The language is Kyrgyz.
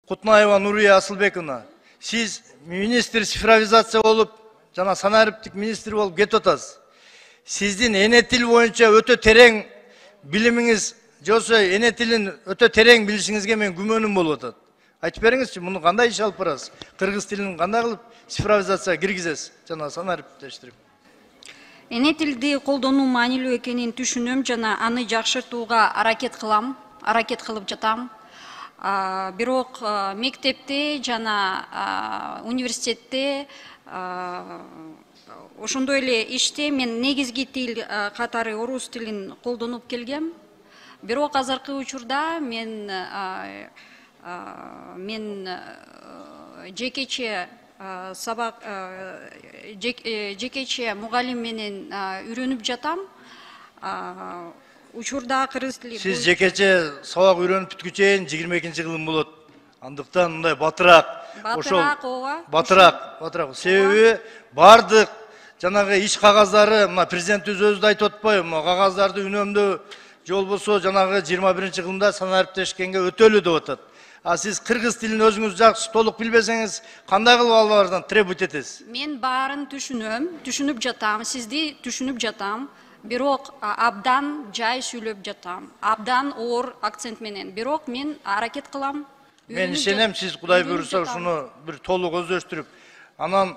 Кутнаева Нурия Асылбековна, сиз министр цифровизация болуп, жана санариптик министр болуп кетип атасыз. Сиздин эне тил боюнча өтө терең билимиңиз, жосо эне тилин өтө терең билишиңизге мен күмөнүм болуп атат. Айтып бериңизчи, муну кандай иш алып барасыз? Кыргыз тилин кандай кылып цифровизацияга киргизесиз? Жана санариптештирип. Эне тилди колдонуу маанилүү экенин түшүнөм жана аны жакшыртууга аракет кылып жатам. Бирок мектепте жана университетте ошондой эле иште мен негизги тил катары орус тилин колдонуп келгем. Бирок азыркы учурда мен жекече сабак жекече мугалим менен үйрөнүп жатам. Учурда кыргыз тили. Сиз жекече сабак үйрөнүп бүткүчө 22-жылым болот. Андыктан мындай батыраак, ооба. Батыраак. Себеби бардык жанагы иш кагаздары, мына президентибиз өзү да айтып атпайбы, кагаздарды үнөмдөө же болбосо жанагы 21-жылында санариптешкенге өтөлү деп атат. А сиз кыргыз тилин өзүңүз жакшы толук билбесеңиз, кандай кылып алардан требовать этесиз? Мен баарын түшүнүп жатам, сизди түшүнүп жатам. Бирок абдан жай сүйлөп жатам. Абдан оор акцент менен. Бирок мен аракет кылам. Мен ишенем, сиз Кудай буйруса ушуну бир толук өздөштүрүп, анан